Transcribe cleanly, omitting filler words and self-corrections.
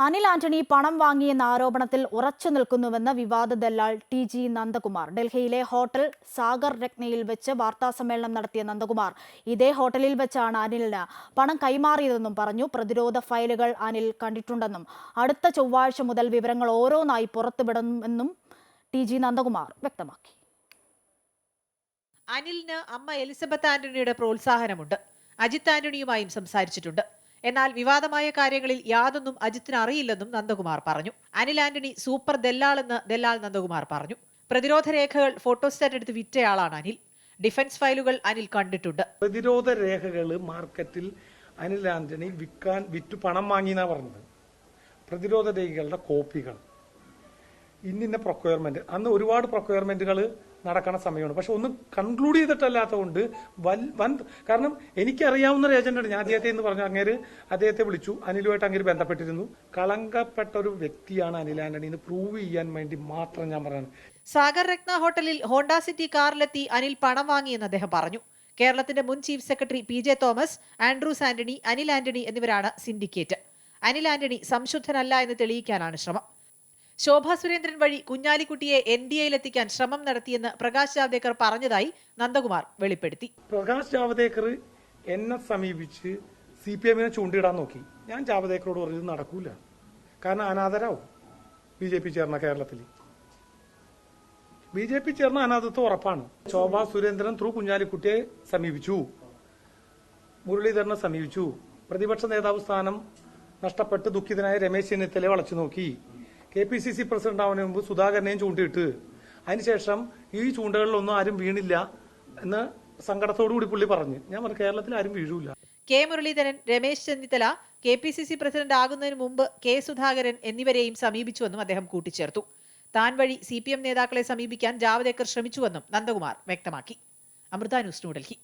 അനിൽ ആന്റണി പണം വാങ്ങിയെന്ന ആരോപണത്തിൽ ഉറച്ചു നിൽക്കുന്നുവെന്ന് വിവാദ ദല്ലാൾ TG നന്ദകുമാർ. ഡൽഹിയിലെ ഹോട്ടൽ സാഗർ രത്നയിൽ വെച്ച് വാർത്താസമ്മേളനം നടത്തിയ നന്ദകുമാർ ഇതേ ഹോട്ടലിൽ വെച്ചാണ് അനിലിന് പണം കൈമാറിയതെന്നും പറഞ്ഞു. പ്രതിരോധ ഫയലുകൾ അനിൽ കണ്ടിട്ടുണ്ടെന്നും അടുത്ത ചൊവ്വാഴ്ച മുതൽ വിവരങ്ങൾ ഓരോന്നായി പുറത്തുവിടുമെന്നും TG നന്ദകുമാർ വ്യക്തമാക്കി. അനിലിന് അമ്മ എലിസബത്ത് ആന്റണിയുടെ പ്രോത്സാഹനമുണ്ട്. അജിത് ആന്റണിയുമായും സംസാരിച്ചിട്ടുണ്ട്. എന്നാൽ വിവാദമായ കാര്യങ്ങളിൽ യാതൊന്നും അജിത്തിന് അറിയില്ലെന്നും നന്ദകുമാർ പറഞ്ഞു. അനിൽ ആന്റണി സൂപ്പർ ദല്ലാളെന്ന് ദല്ലാൽ നന്ദകുമാർ പറഞ്ഞു. പ്രതിരോധ രേഖകൾ ഫോട്ടോസ്റ്റാറ്റ് എടുത്ത് വിറ്റയാളാണ് അനിൽ. ഡിഫൻസ് ഫയലുകൾ അനിൽ കണ്ടിട്ടുണ്ട്. പ്രതിരോധ രേഖകൾ മാർക്കറ്റിൽ അനിൽ ആന്റണി വിറ്റു പണം വാങ്ങിയെന്നാണ് പറഞ്ഞത്. പ്രതിരോധ രേഖകളുടെ കോപ്പികൾ ഇന്നിന്ന പ്രൊക്വയർമെന്റ്, അന്ന് ഒരുപാട് പ്രൊക്വയർമെന്റുകൾ നടക്കണ സമയമാണ്. പക്ഷെ ഒന്നും കൺക്ലൂഡ് ചെയ്തിട്ടല്ലാത്തതുകൊണ്ട് കാരണം എനിക്കറിയാവുന്ന ഒരു ഏജന്റാണ്. ഞാൻ അദ്ദേഹത്തെ എന്ന് പറഞ്ഞു, അദ്ദേഹത്തെ വിളിച്ചു, അനിലുമായിട്ട് അങ്ങേര് ബന്ധപ്പെട്ടിരുന്നു. കളങ്കപ്പെട്ട ഒരു വ്യക്തിയാണ് അനിൽ ആന്റണി എന്ന് പ്രൂവ് ചെയ്യാൻ വേണ്ടി മാത്രം ഞാൻ പറയുന്നത്. സാഗർ രത്ന ഹോട്ടലിൽ ഹോണ്ട സിറ്റി കാറിലെത്തി അനിൽ പണം വാങ്ങിയെന്ന് അദ്ദേഹം പറഞ്ഞു. കേരളത്തിന്റെ മുൻ chief secretary PJ Thomas, Andrews Antony, Anil Antony എന്നിവരാണ് സിൻഡിക്കേറ്റ്. അനിൽ ആന്റണി സംശുദ്ധനല്ല എന്ന് തെളിയിക്കാനാണ് ശ്രമം. ശോഭാ സുരേന്ദ്രൻ വഴി കുഞ്ഞാലിക്കുട്ടിയെ NDAയിലെത്തിക്കാൻ ശ്രമം നടത്തിയെന്ന് പ്രകാശ് ജാവ്ദേക്കർ പറഞ്ഞതായി നന്ദകുമാർ വെളിപ്പെടുത്തി. പ്രകാശ് ജാവ്ദേക്കർ എന്നെ സമീപിച്ച് CPMനെ ചൂണ്ടിയിടാൻ നോക്കി. ഞാൻ ജാവ്ദേക്കറോട് പറഞ്ഞത് നടക്കൂല, കാരണം അനാഥരാവും. BJP ചേർന്ന കേരളത്തിൽ BJP ചേർന്ന അനാഥത്വം ഉറപ്പാണ്. ശോഭാ സുരേന്ദ്രൻ ത്രൂ കുഞ്ഞാലിക്കുട്ടിയെ സമീപിച്ചു, മുരളീധരനെ സമീപിച്ചു. പ്രതിപക്ഷ നേതാവ് സ്ഥാനം നഷ്ടപ്പെട്ട് ദുഃഖിതനായ രമേശ് ചെന്നിത്തലയെ വളച്ചു നോക്കി. KPCC പ്രസിഡന്റ് ആവുന്നതിന് മുമ്പ് സുധാകരനെയും ചൂണ്ടിയിട്ട് അതിനുശേഷം ഈ ചൂണ്ടകളിലൊന്നും ആരും വീണില്ല എന്ന് സങ്കടത്തോടുകൂടി പുള്ളി പറഞ്ഞു. ഞാൻ പറഞ്ഞു, കേരളത്തിൽ ആരും വീഴൂല. K Muraleedharan, Ramesh Chennithala, KPCC president ആകുന്നതിന് മുമ്പ് K സുധാകരൻ എന്നിവരെയും സമീപിച്ചുവെന്നും അദ്ദേഹം കൂട്ടിച്ചേർത്തു. താൻ വഴി CPM നേതാക്കളെ സമീപിക്കാൻ ജാവ്ദേക്കർ ശ്രമിച്ചുവെന്നും നന്ദകുമാർ വ്യക്തമാക്കി. അമൃത ന്യൂസ്, ന്യൂഡൽഹി.